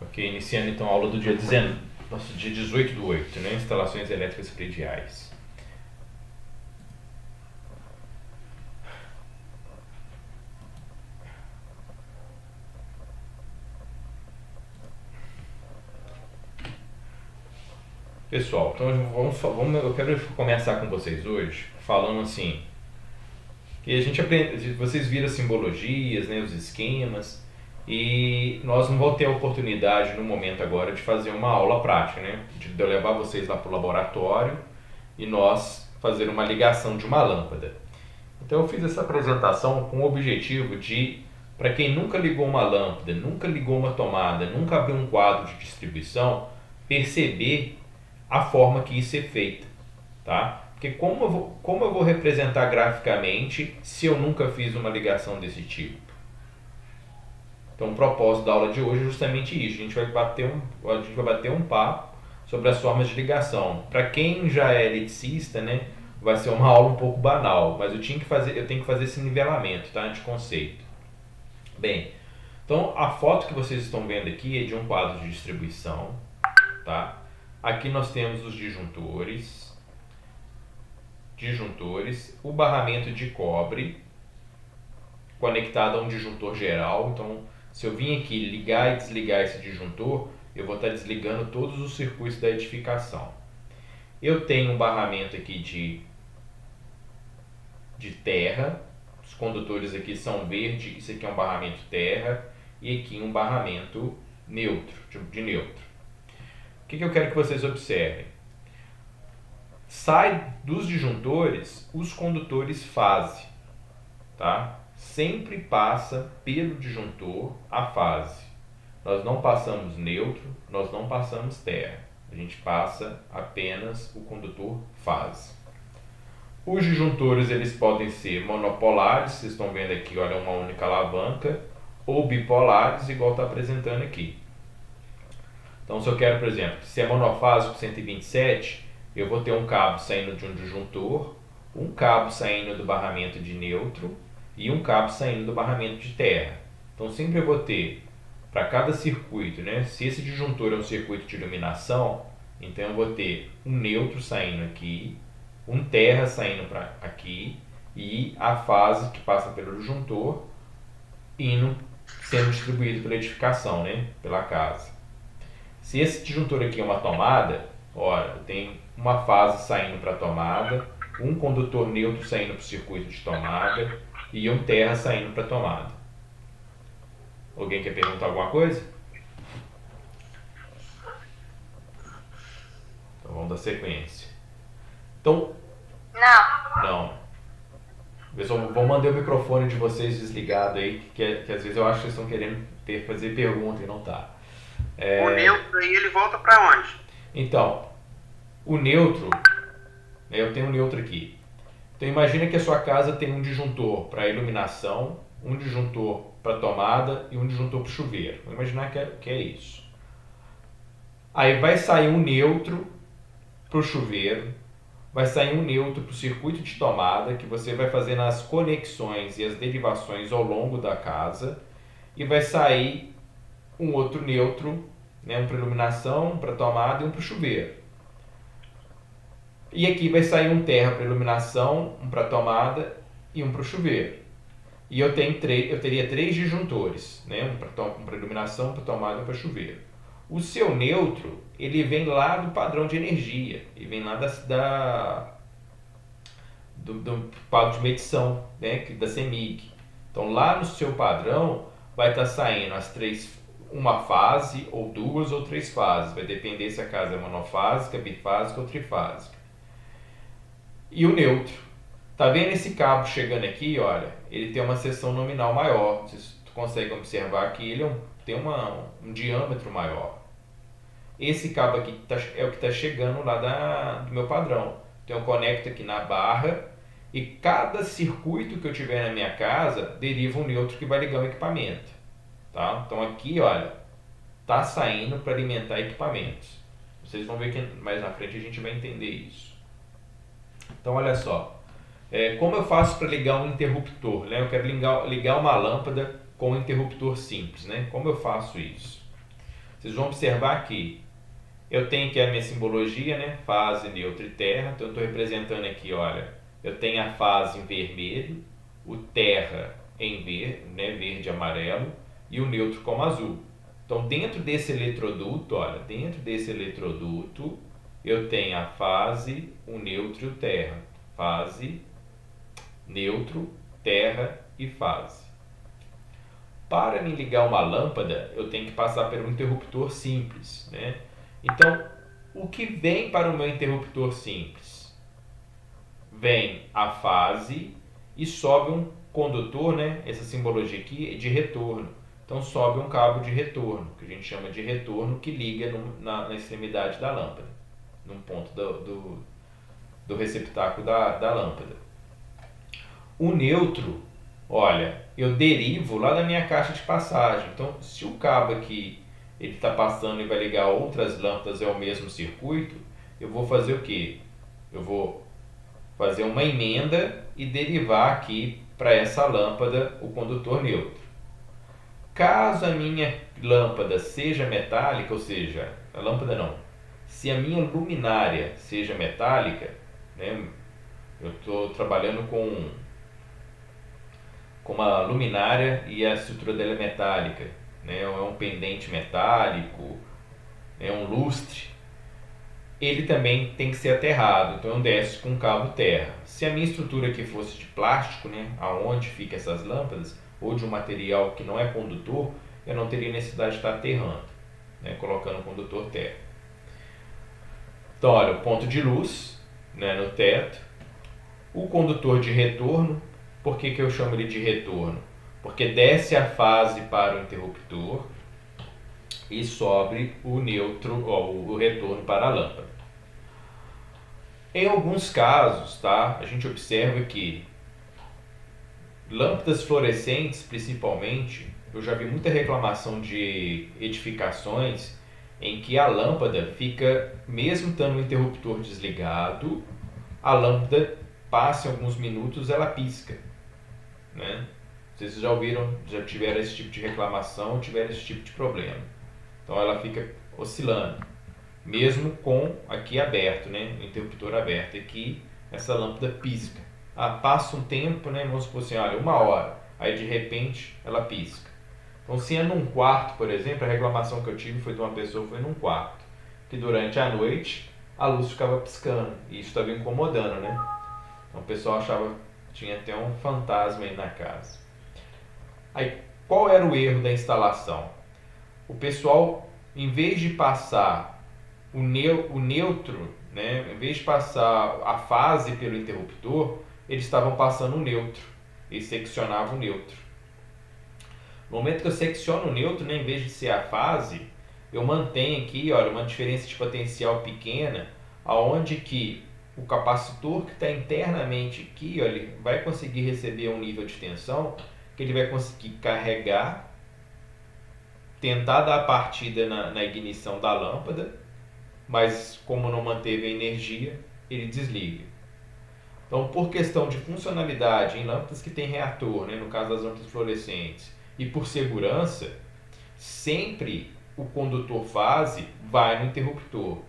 Ok, iniciando então a aula do dia 19, nosso dia 18/8, né? Instalações elétricas prediais. Pessoal, então eu quero começar com vocês hoje falando assim, que a gente aprende, vocês viram as simbologias, né, os esquemas, e nós não vamos ter a oportunidade no momento agora de fazer uma aula prática, né? De eu levar vocês lá para o laboratório e nós fazer uma ligação de uma lâmpada. Então eu fiz essa apresentação com o objetivo de, para quem nunca ligou uma lâmpada, nunca ligou uma tomada, nunca abriu um quadro de distribuição, perceber a forma que isso é feito, tá? Porque como eu vou representar graficamente se eu nunca fiz uma ligação desse tipo? Então o propósito da aula de hoje é justamente isso. A gente vai bater um papo sobre as formas de ligação. Para quem já é eletricista, né, vai ser uma aula um pouco banal, mas eu tenho que fazer esse nivelamento, tá, de conceito. Bem, então a foto que vocês estão vendo aqui é de um quadro de distribuição, tá? Aqui nós temos os disjuntores, o barramento de cobre conectado a um disjuntor geral. Então, se eu vim aqui ligar e desligar esse disjuntor, eu vou estar desligando todos os circuitos da edificação. Eu tenho um barramento aqui de terra, os condutores aqui são verde, isso aqui é um barramento terra, e aqui um barramento neutro, de neutro. O que eu quero que vocês observem? Sai dos disjuntores os condutores fase, tá? Sempre passa pelo disjuntor a fase. Nós não passamos neutro, nós não passamos terra. A gente passa apenas o condutor fase. Os disjuntores eles podem ser monopolares, vocês estão vendo aqui, olha, uma única alavanca, ou bipolares, igual está apresentando aqui. Então, se eu quero, por exemplo, se é monofásico 127, eu vou ter um cabo saindo de um disjuntor, um cabo saindo do barramento de neutro e um cabo saindo do barramento de terra. Então, sempre eu vou ter, para cada circuito, né? Se esse disjuntor é um circuito de iluminação, então eu vou ter um neutro saindo aqui, um terra saindo para aqui e a fase que passa pelo disjuntor sendo distribuído pela edificação, né? Pela casa. Se esse disjuntor aqui é uma tomada, olha, tem uma fase saindo para a tomada, um condutor neutro saindo para o circuito de tomada e um terra saindo para a tomada. Alguém quer perguntar alguma coisa? Então vamos dar sequência. Então, não. Pessoal, vou mandar o microfone de vocês desligado aí, que às vezes eu acho que vocês estão querendo fazer pergunta e não tá. O neutro aí, ele volta para onde? Então, o neutro, eu tenho um neutro aqui. Então imagina que a sua casa tem um disjuntor para iluminação, um disjuntor para tomada e um disjuntor para chuveiro. Vamos imaginar que é isso. Aí vai sair um neutro para o chuveiro, vai sair um neutro para o circuito de tomada, que você vai fazer nas conexões e as derivações ao longo da casa, e vai sair um outro neutro, né, um para iluminação, um para tomada e um para o chuveiro. E aqui vai sair um terra para iluminação, um para tomada e um para o chuveiro. E eu teria três disjuntores, né, um para iluminação, um para tomada e um para chuveiro. O seu neutro, ele vem lá do padrão de energia, ele vem lá do quadro de medição, né, da CEMIG. Então lá no seu padrão vai estar saindo uma fase, ou duas ou três fases, vai depender se a casa é monofásica, bifásica ou trifásica. E o neutro, tá vendo esse cabo chegando aqui, olha, ele tem uma seção nominal maior, vocês conseguem observar que ele tem um diâmetro maior. Esse cabo aqui é o que está chegando lá do meu padrão. Então eu conecto aqui na barra e cada circuito que eu tiver na minha casa deriva um neutro que vai ligar o equipamento. Tá? Então aqui, olha, está saindo para alimentar equipamentos. Vocês vão ver que mais na frente a gente vai entender isso. Então olha só, como eu faço para ligar um interruptor? Né? Eu quero ligar uma lâmpada com um interruptor simples. Né? Como eu faço isso? vocês vão observar que eu tenho aqui a minha simbologia, né? Fase, neutro e terra. Então eu estou representando aqui, olha, eu tenho a fase em vermelho, o terra em verde, né? Verde e amarelo, e o neutro como azul. Então dentro desse eletroduto, olha, dentro desse eletroduto eu tenho a fase, o neutro e o terra. Fase, neutro, terra e fase. Para me ligar uma lâmpada, eu tenho que passar por um interruptor simples, né? Então, o que vem para o meu interruptor simples? Vem a fase e sobe um condutor, né? Essa simbologia aqui é de retorno. Então, sobe um cabo de retorno, que a gente chama de retorno, que liga na extremidade da lâmpada, num ponto do receptáculo da lâmpada. O neutro, olha, eu derivo lá da minha caixa de passagem. Então, se o cabo aqui ele está passando e vai ligar outras lâmpadas ao mesmo circuito, eu vou fazer o quê? Eu vou fazer uma emenda e derivar aqui para essa lâmpada o condutor neutro. Caso a minha lâmpada seja metálica, ou seja, a lâmpada não, se a minha luminária seja metálica, né, eu estou trabalhando com uma luminária e a estrutura dela é metálica, né, é um pendente metálico, é um lustre, ele também tem que ser aterrado, então eu desço com um cabo terra. Se a minha estrutura aqui fosse de plástico, né, aonde fica essas lâmpadas, ou de um material que não é condutor, eu não teria necessidade de estar aterrando, né, colocando o condutor terra. Então, olha, o ponto de luz, né, no teto, o condutor de retorno. Por que eu chamo ele de retorno? Porque desce a fase para o interruptor e sobe o neutro, o retorno para a lâmpada. Em alguns casos, tá, a gente observa que lâmpadas fluorescentes, principalmente, eu já vi muita reclamação de edificações em que a lâmpada fica, mesmo estando o interruptor desligado, a lâmpada passa alguns minutos, ela pisca, né? Vocês já ouviram, já tiveram esse tipo de reclamação, tiveram esse tipo de problema. Então ela fica oscilando, mesmo com aqui aberto, né? O interruptor aberto aqui, essa lâmpada pisca. Passa um tempo, né? Vamos supor assim, olha, 1 hora, aí de repente ela pisca. Então se é num quarto, por exemplo, a reclamação que eu tive foi de uma pessoa, foi num quarto, que durante a noite a luz ficava piscando, e isso estava incomodando, né? Então o pessoal achava que tinha até um fantasma aí na casa. Aí, qual era o erro da instalação? O pessoal, em vez de passar o neutro, né, em vez de passar a fase pelo interruptor, eles estavam passando o neutro. Eles seccionavam o neutro. No momento que eu secciono o neutro, né, em vez de ser a fase, eu mantenho aqui, olha, uma diferença de potencial pequena, aonde que o capacitor que está internamente aqui, olha, ele vai conseguir receber um nível de tensão que ele vai conseguir carregar, tentar dar a partida na ignição da lâmpada, mas como não manteve a energia, ele desliga. Então, por questão de funcionalidade em lâmpadas que tem reator, né, no caso das lâmpadas fluorescentes, e por segurança, sempre o condutor fase vai no interruptor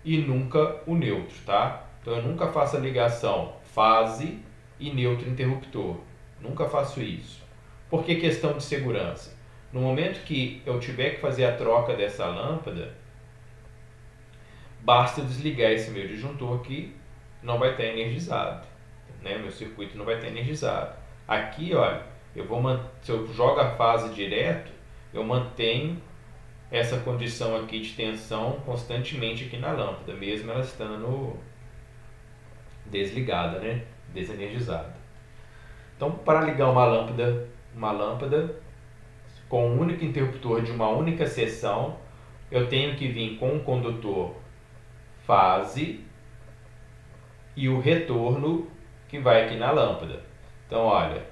e nunca o neutro, tá? Então eu nunca faço a ligação fase e neutro interruptor, nunca faço isso. Por que questão de segurança? No momento que eu tiver que fazer a troca dessa lâmpada, basta desligar esse meu disjuntor aqui, não vai estar energizado, né? Meu circuito não vai estar energizado. Aqui, olha, se eu jogo a fase direto, eu mantenho essa condição aqui de tensão constantemente aqui na lâmpada, mesmo ela estando desligada, né? Desenergizada. Então, para ligar uma lâmpada com um único interruptor de uma única seção, eu tenho que vir com o condutor fase e o retorno que vai aqui na lâmpada. Então, olha,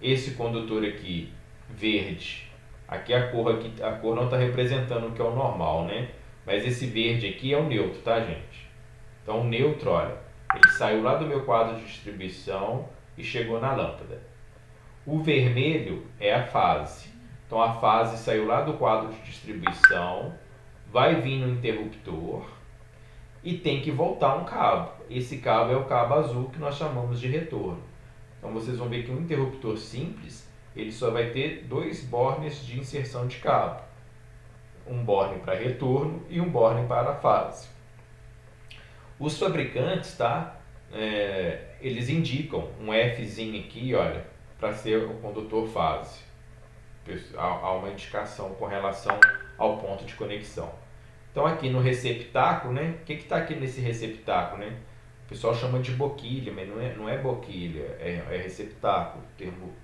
esse condutor aqui verde, aqui a cor não está representando o que é o normal, né? Mas esse verde aqui é o neutro, tá, gente? Então o neutro, olha, ele saiu lá do meu quadro de distribuição e chegou na lâmpada. O vermelho é a fase. Então a fase saiu lá do quadro de distribuição, vai vir no interruptor e tem que voltar um cabo. Esse cabo é o cabo azul que nós chamamos de retorno. Então vocês vão ver que um interruptor simples, ele só vai ter 2 bornes de inserção de cabo. Um borne para retorno e um borne para fase. Os fabricantes, tá? Eles indicam um Fzinho aqui, olha, para ser o condutor fase. Há uma indicação com relação ao ponto de conexão. Então aqui no receptáculo, né? O que está aqui nesse receptáculo, né? O pessoal chama de boquilha, mas não é boquilha, é receptáculo. O termo,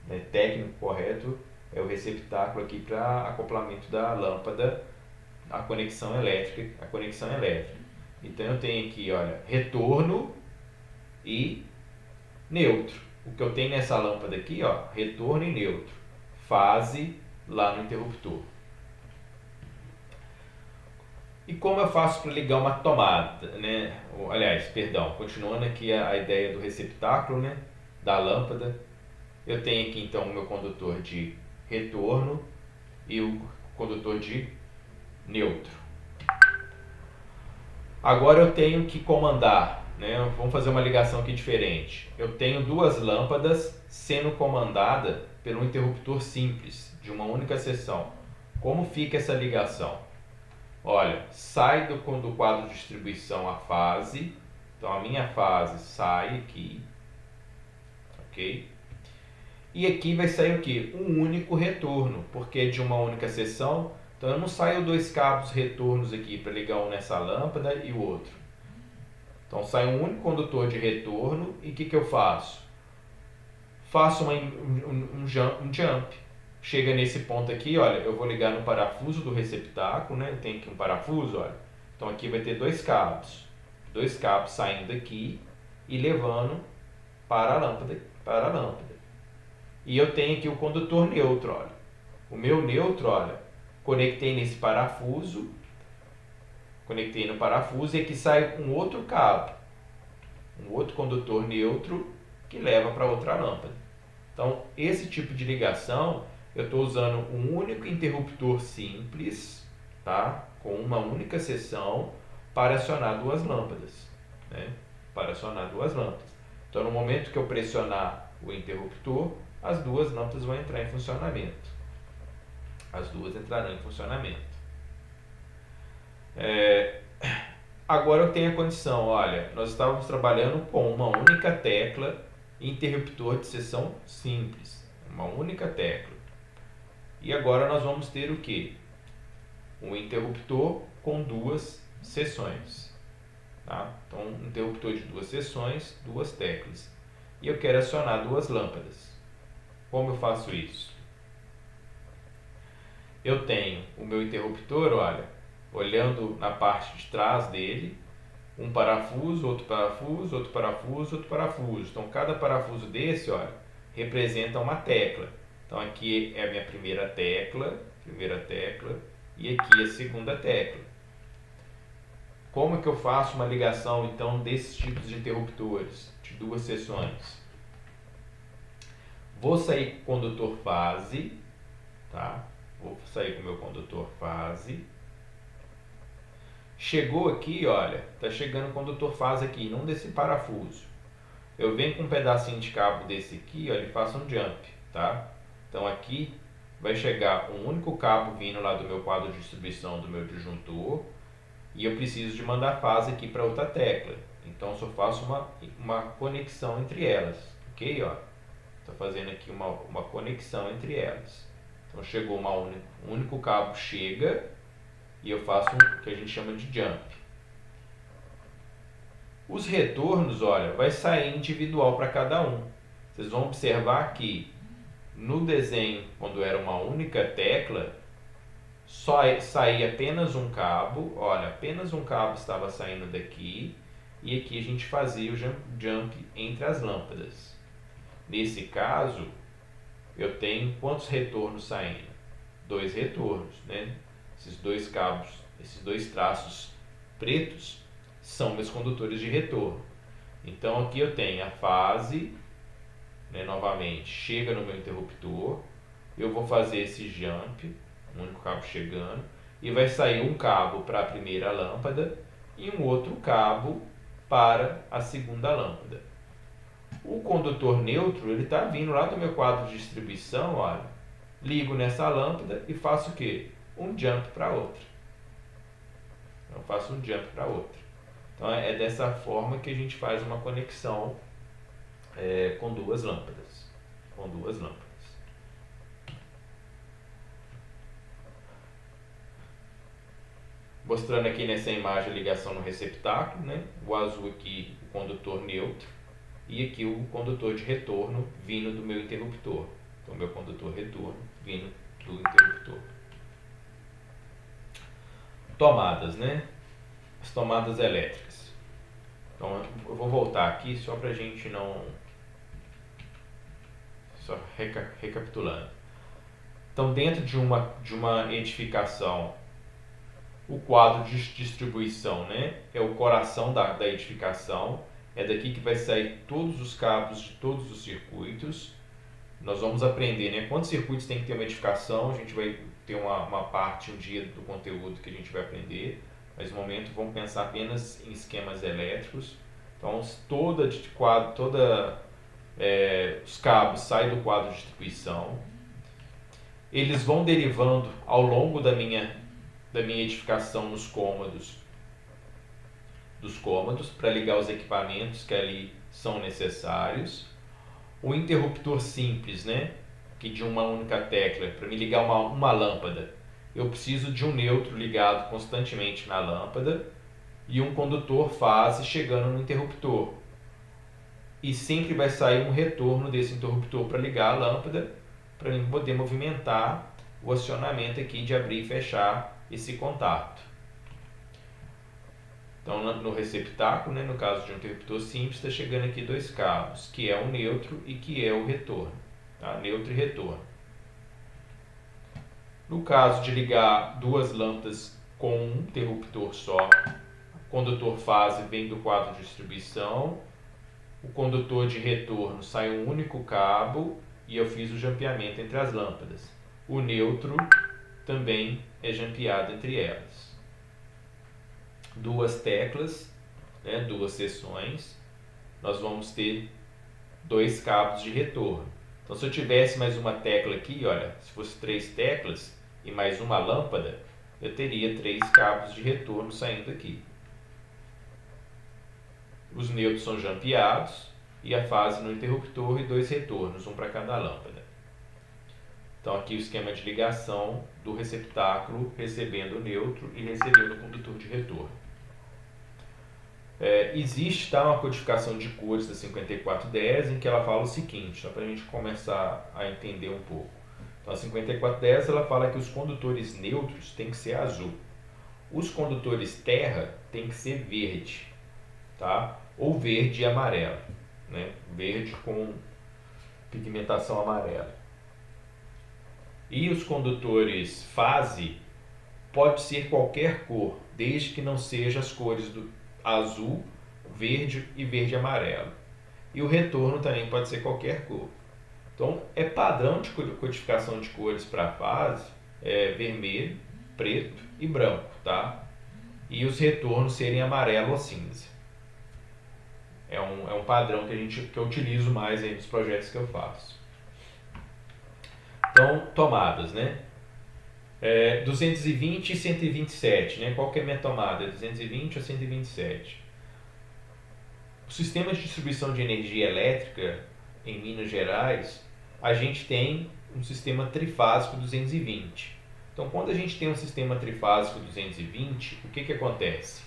né, técnico correto é o receptáculo aqui para acoplamento da lâmpada, a conexão elétrica. Então eu tenho aqui, olha, retorno e neutro. O que eu tenho nessa lâmpada aqui, ó, retorno e neutro. Fase lá no interruptor. E como eu faço para ligar uma tomada, né? Aliás, perdão, continuando aqui a ideia do receptáculo, né? Da lâmpada. Eu tenho aqui então o meu condutor de retorno e o condutor de neutro. Agora eu tenho que comandar, né? Vamos fazer uma ligação aqui diferente. Eu tenho 2 lâmpadas sendo comandada pelo interruptor simples, de uma única seção. Como fica essa ligação? Olha, sai do quadro de distribuição a fase. Então a minha fase sai aqui, ok? E aqui vai sair o que? Um único retorno, porque é de uma única seção. Então eu não saio 2 cabos retornos aqui para ligar um nessa lâmpada e o outro. Então sai um único condutor de retorno e o que eu faço? Faço um jump. Chega nesse ponto aqui, olha, eu vou ligar no parafuso do receptáculo, né? Tem aqui um parafuso, olha. Então aqui vai ter 2 cabos. 2 cabos saindo aqui e levando para a lâmpada. E eu tenho aqui o condutor neutro, olha. O meu neutro, olha, conectei nesse parafuso. Conectei no parafuso e aqui sai um outro cabo. Um outro condutor neutro que leva para outra lâmpada. Então, esse tipo de ligação, eu estou usando um único interruptor simples, tá? Com uma única seção para acionar 2 lâmpadas, né? Para acionar 2 lâmpadas. Então, no momento que eu pressionar o interruptor, as 2 lâmpadas vão entrar em funcionamento. As 2 entrarão em funcionamento. Agora eu tenho a condição, olha, nós estávamos trabalhando com uma única tecla, interruptor de seção simples, uma única tecla. E agora nós vamos ter o que? Um interruptor com 2 seções. Tá? Então, um interruptor de 2 seções, 2 teclas. E eu quero acionar 2 lâmpadas. Como eu faço isso? Eu tenho o meu interruptor, olha, olhando na parte de trás dele, um parafuso, outro parafuso, outro parafuso, outro parafuso. Então, cada parafuso desse, olha, representa uma tecla. Então, aqui é a minha primeira tecla, e aqui a segunda tecla. Como que eu faço uma ligação, então, desses tipos de interruptores, de 2 seções? Vou sair com o condutor fase, tá? Vou sair com o meu condutor fase. Chegou aqui, olha, tá chegando o condutor fase aqui, não desse parafuso. Eu venho com um pedacinho de cabo desse aqui, olha, e faço um jump, tá? Então aqui vai chegar um único cabo vindo lá do meu quadro de distribuição do meu disjuntor e eu preciso de mandar fase aqui para outra tecla. Então só faço uma conexão entre elas, ok? Estou fazendo aqui uma conexão entre elas. Então chegou um único cabo chega e eu faço o que a gente chama de jump. Os retornos, olha, vai sair individual para cada um. Vocês vão observar que no desenho, quando era uma única tecla, só saía apenas um cabo. Olha, apenas um cabo estava saindo daqui e aqui a gente fazia o jump entre as lâmpadas. Nesse caso, eu tenho quantos retornos saindo? 2 retornos, né? Esses 2 cabos, esses 2 traços pretos são meus condutores de retorno. Então aqui eu tenho a fase, né, novamente, chega no meu interruptor, eu vou fazer esse jump, um único cabo chegando, e vai sair um cabo para a primeira lâmpada e um outro cabo para a segunda lâmpada. O condutor neutro, ele está vindo lá do meu quadro de distribuição, olha, ligo nessa lâmpada e faço o quê? Um jump para outra. Eu faço um jump para outra. Então é dessa forma que a gente faz uma conexão com duas lâmpadas. Mostrando aqui nessa imagem a ligação no receptáculo, né? O azul aqui, o condutor neutro, e aqui o condutor de retorno vindo do meu interruptor. Então, meu condutor retorno vindo do interruptor. Tomadas, né? As tomadas elétricas. Então, eu vou voltar aqui só para a gente não... Só recapitulando. Então, dentro de uma edificação, o quadro de distribuição, né, é o coração da edificação. É daqui que vai sair todos os cabos de todos os circuitos. Nós vamos aprender, né, quantos circuitos tem que ter uma edificação. A gente vai ter uma parte, um dia do conteúdo que a gente vai aprender. Mas no momento vamos pensar apenas em esquemas elétricos. Então, os cabos saem do quadro de distribuição. Eles vão derivando ao longo da minha edificação dos cômodos para ligar os equipamentos que ali são necessários. O interruptor simples, né, que de uma única tecla, para me ligar uma lâmpada, eu preciso de um neutro ligado constantemente na lâmpada e um condutor fase chegando no interruptor. E sempre vai sair um retorno desse interruptor para ligar a lâmpada, para mim poder movimentar o acionamento aqui de abrir e fechar esse contato. Então, no receptáculo, né, no caso de um interruptor simples, está chegando aqui dois cabos, que é o neutro e que é o retorno. Tá? Neutro e retorno. No caso de ligar duas lâmpadas com um interruptor só, o condutor fase vem do quadro de distribuição, o condutor de retorno sai um único cabo e eu fiz o jampeamento entre as lâmpadas. O neutro também é jampeado entre elas. Duas teclas, né, duas seções, nós vamos ter dois cabos de retorno. Então, se eu tivesse mais uma tecla aqui, olha, se fosse 3 teclas e mais uma lâmpada, eu teria 3 cabos de retorno saindo aqui. Os neutros são jampeados e a fase no interruptor e 2 retornos, um para cada lâmpada. Então, aqui o esquema de ligação do receptáculo recebendo o neutro e recebendo o condutor de retorno. Existe uma codificação de cores da 5410 em que ela fala o seguinte, só para a gente começar a entender um pouco. Então, a 5410 ela fala que os condutores neutros têm que ser azul. Os condutores terra têm que ser verde, tá? Ou verde e amarelo, né? Verde com pigmentação amarela. E os condutores fase pode ser qualquer cor, desde que não seja as cores do azul, verde e verde e amarelo. E o retorno também pode ser qualquer cor. Então, é padrão de codificação de cores para fase, vermelho, preto e branco, tá? E os retornos serem amarelo ou cinza. É um padrão que eu utilizo mais aí nos projetos que eu faço. Então, tomadas, né? 220 e 127, né? Qual que é a minha tomada? 220 ou 127? O sistema de distribuição de energia elétrica em Minas Gerais, a gente tem um sistema trifásico 220. Então, quando a gente tem um sistema trifásico 220, o que acontece?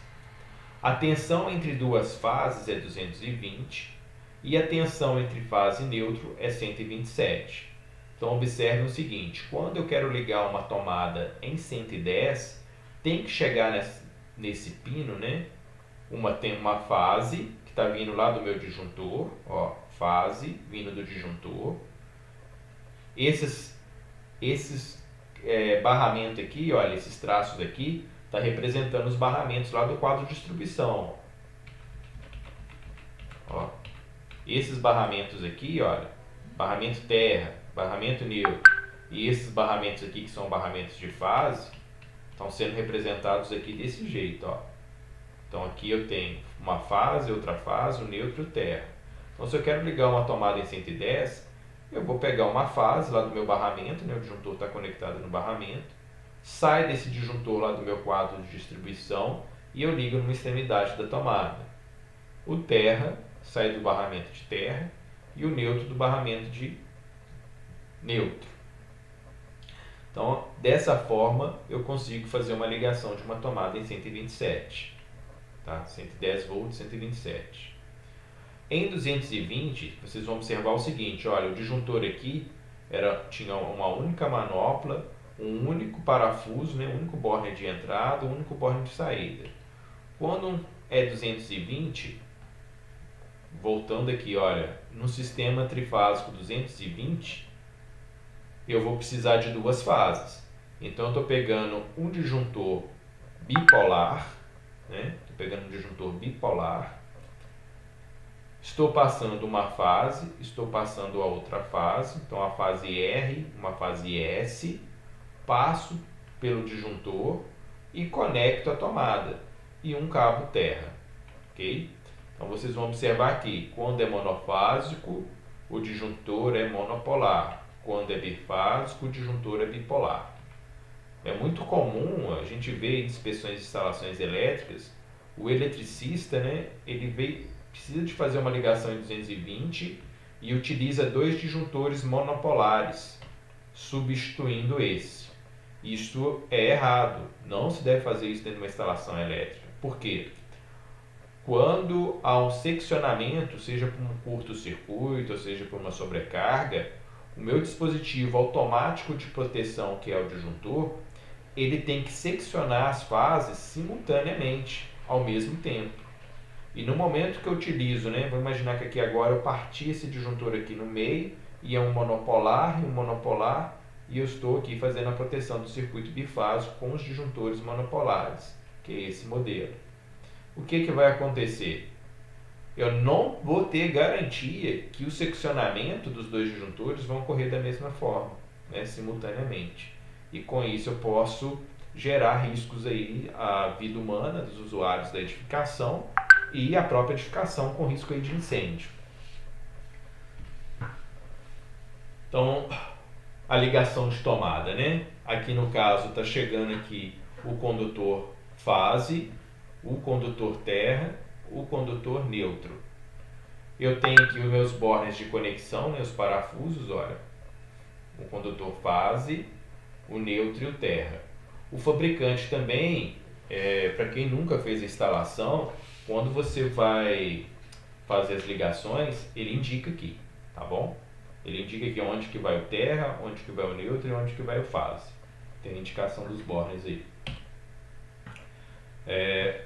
A tensão entre duas fases é 220 e a tensão entre fase e neutro é 127. Então, observe o seguinte, quando eu quero ligar uma tomada em 110, tem que chegar nesse pino, né? Tem uma fase que está vindo lá do meu disjuntor, ó, fase vindo do disjuntor. Esses barramentos aqui, olha, esses traços aqui, está representando os barramentos lá do quadro de distribuição. Ó. Esses barramentos aqui, olha, barramento terra, barramento neutro, e esses barramentos aqui que são barramentos de fase, estão sendo representados aqui desse jeito, ó. Então aqui eu tenho uma fase, outra fase, o neutro e o terra. Então se eu quero ligar uma tomada em 110, eu vou pegar uma fase lá do meu barramento, né? O disjuntor está conectado no barramento, sai desse disjuntor lá do meu quadro de distribuição e eu ligo numa extremidade da tomada. O terra sai do barramento de terra e o neutro do barramento de neutro. Então, dessa forma, eu consigo fazer uma ligação de uma tomada em 127. Tá? 110 volts, 127. Em 220, vocês vão observar o seguinte, olha, o disjuntor aqui tinha uma única manopla, um único parafuso, né, um único borne de entrada, um único borne de saída. Quando é 220, voltando aqui, olha, no sistema trifásico 220, eu vou precisar de duas fases. Então eu estou pegando um disjuntor bipolar, né? Estou pegando um disjuntor bipolar, estou passando uma fase, estou passando a outra fase, então a fase R, uma fase S, passo pelo disjuntor e conecto a tomada e um cabo terra, ok? Então vocês vão observar aqui, quando é monofásico, o disjuntor é monopolar. Quando é bifásico, o disjuntor é bipolar. É muito comum a gente ver em inspeções de instalações elétricas, o eletricista, né, precisa de fazer uma ligação em 220 e utiliza dois disjuntores monopolares, substituindo esse. Isso é errado, não se deve fazer isso dentro de uma instalação elétrica. Por quê? Quando há um seccionamento, seja por um curto-circuito, ou seja por uma sobrecarga, o meu dispositivo automático de proteção, que é o disjuntor, ele tem que seccionar as fases simultaneamente, ao mesmo tempo. E no momento que eu utilizo, né, vou imaginar que aqui agora eu parti esse disjuntor aqui no meio, e é um monopolar e um monopolar, e eu estou aqui fazendo a proteção do circuito bifásico com os disjuntores monopolares, que é esse modelo. O que vai acontecer? Eu não vou ter garantia que o seccionamento dos dois disjuntores vão ocorrer da mesma forma, né, simultaneamente. E com isso eu posso gerar riscos aí à vida humana dos usuários da edificação e à própria edificação com risco aí de incêndio. Então, a ligação de tomada, né? Aqui no caso está chegando aqui o condutor fase, o condutor terra, o condutor neutro. Eu tenho aqui os meus bornes de conexão, né, os parafusos, olha, o condutor fase, o neutro e o terra. O fabricante também, para quem nunca fez a instalação, quando você vai fazer as ligações, ele indica aqui, tá bom? Ele indica aqui onde que vai o terra, onde que vai o neutro e onde que vai o fase. Tem a indicação dos bornes aí.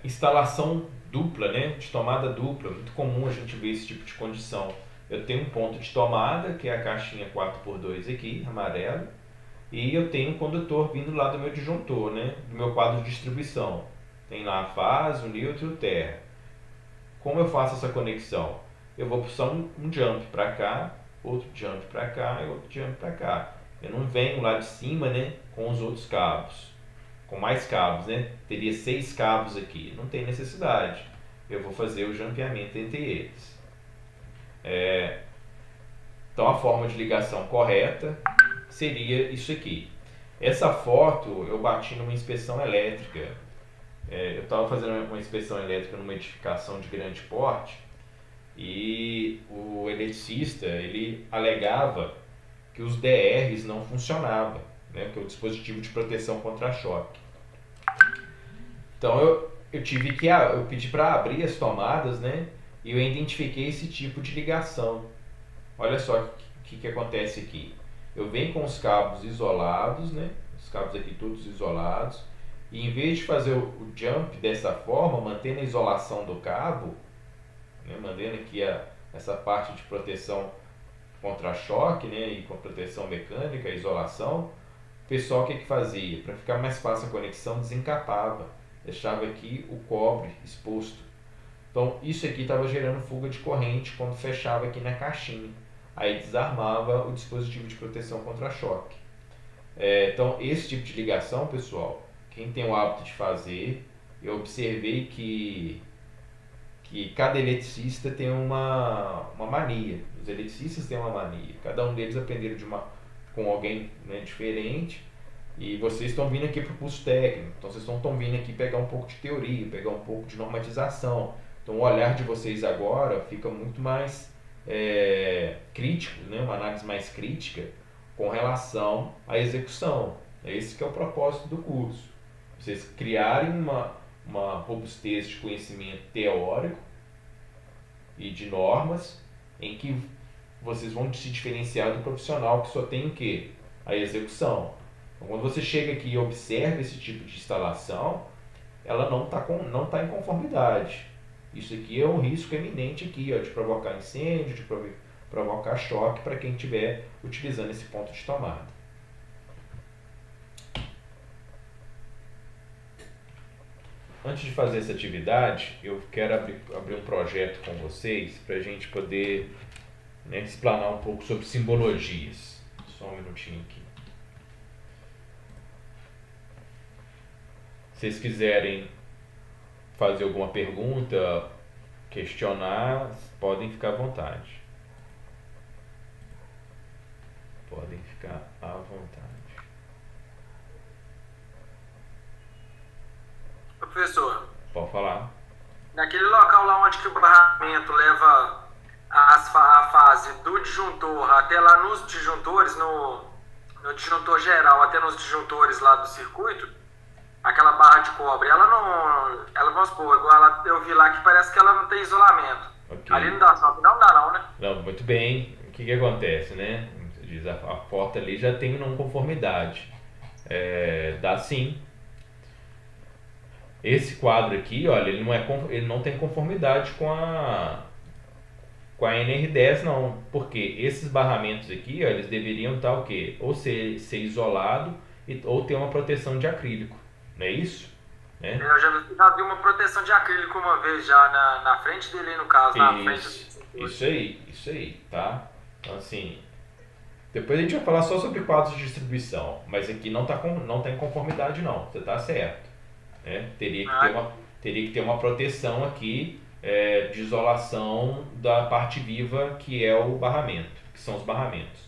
Instalação dupla, né, de tomada dupla, muito comum a gente ver esse tipo de condição. Eu tenho um ponto de tomada, que é a caixinha 4x2 aqui, amarelo, e eu tenho um condutor vindo lá do meu disjuntor, né, do meu quadro de distribuição. Tem lá a fase, o neutro e o terra. Como eu faço essa conexão? Eu vou puxar um jump para cá, outro jump para cá e outro jump para cá. Eu não venho lá de cima, né, com os outros cabos. Com mais cabos, né? Teria 6 cabos aqui, não tem necessidade. Eu vou fazer o jampeamento entre eles. Então a forma de ligação correta seria isso aqui. Essa foto eu bati numa inspeção elétrica. Eu estava fazendo uma inspeção elétrica numa edificação de grande porte e o eletricista ele alegava que os DRs não funcionavam, né, que é o dispositivo de proteção contra choque. Então eu pedi para abrir as tomadas, né, e eu identifiquei esse tipo de ligação. Olha só o que acontece aqui. Eu venho com os cabos isolados, né, os cabos aqui todos isolados, e em vez de fazer o jump dessa forma, mantendo a isolação do cabo, né, mantendo aqui essa parte de proteção contra choque, né, e com proteção mecânica, a isolação, o pessoal o que fazia? Para ficar mais fácil a conexão, desencapava, deixava aqui o cobre exposto. Então isso aqui estava gerando fuga de corrente quando fechava aqui na caixinha. Aí desarmava o dispositivo de proteção contra choque. Então esse tipo de ligação, pessoal, quem tem o hábito de fazer, eu observei que cada eletricista tem uma mania. Os eletricistas têm uma mania. Cada um deles aprenderam com alguém, né, diferente. E vocês estão vindo aqui para o curso técnico. Então vocês estão vindo aqui pegar um pouco de teoria, pegar um pouco de normatização. Então o olhar de vocês agora fica muito mais crítico, né? Uma análise mais crítica com relação à execução. Esse que é o propósito do curso. Vocês criarem uma robustez de conhecimento teórico e de normas em que vocês vão se diferenciar do profissional que só tem o quê? A execução. Então, quando você chega aqui e observa esse tipo de instalação, ela não tá em conformidade. Isso aqui é um risco eminente aqui, ó, de provocar incêndio, de provocar choque para quem estiver utilizando esse ponto de tomada. Antes de fazer essa atividade, eu quero abrir um projeto com vocês para a gente poder, né, explanar um pouco sobre simbologias. Só um minutinho aqui. Se vocês quiserem fazer alguma pergunta, questionar, podem ficar à vontade. Podem ficar à vontade. Professor, pode falar. Naquele local lá onde que o barramento leva a fase do disjuntor até lá nos disjuntores, no disjuntor geral, até nos disjuntores lá do circuito, aquela barra de cobre, vamos supor, igual eu vi lá que parece que ela não tem isolamento. Okay. Ali não dá não, né? Não, muito bem. O que acontece, né? Diz, a porta ali já tem não conformidade. Dá sim. Esse quadro aqui, olha, ele não tem conformidade com a NR10 não, porque esses barramentos aqui, ó, eles deveriam estar o quê? Ou ser isolado ou ter uma proteção de acrílico, não é isso? Né? Eu já vi uma proteção de acrílico uma vez já na frente dele, no caso, Isso aí, tá? Então assim, depois a gente vai falar só sobre quadros de distribuição, mas aqui não tá em conformidade não, você tá certo. Teria que ter uma proteção aqui de isolação da parte viva, que é o barramento, que são os barramentos.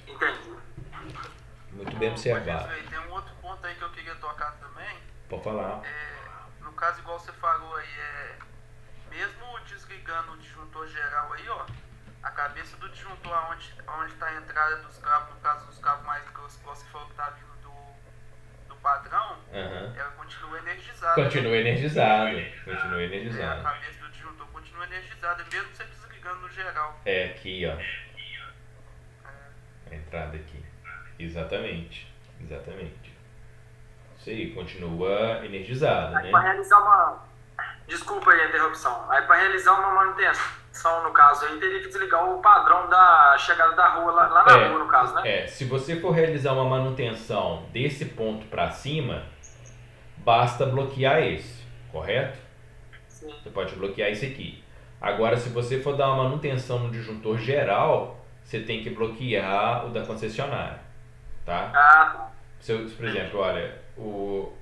Entendi. Muito bem observado. Tem um outro ponto aí que eu queria tocar também. Pode falar. No caso, igual você falou aí, mesmo desligando o disjuntor geral aí, ó, a cabeça do disjuntor onde está a entrada dos cabos, no caso dos cabos mais grossos, igual você falou que tá vindo do padrão, ela continua energizada. Continua energizada. A cabeça do disjuntor continua energizada, mesmo você desligando no geral. Aqui, ó. A entrada aqui. Exatamente. Isso aí, continua energizada, aí, né? Para realizar Desculpa aí a interrupção. Aí para realizar uma manutenção, no caso, aí teria que desligar o padrão da chegada da rua, lá na rua, no caso, né? Se você for realizar uma manutenção desse ponto para cima, basta bloquear esse, correto? Sim. Você pode bloquear esse aqui. Agora, se você for dar uma manutenção no disjuntor geral, você tem que bloquear o da concessionária, tá? Tá. Por exemplo, olha,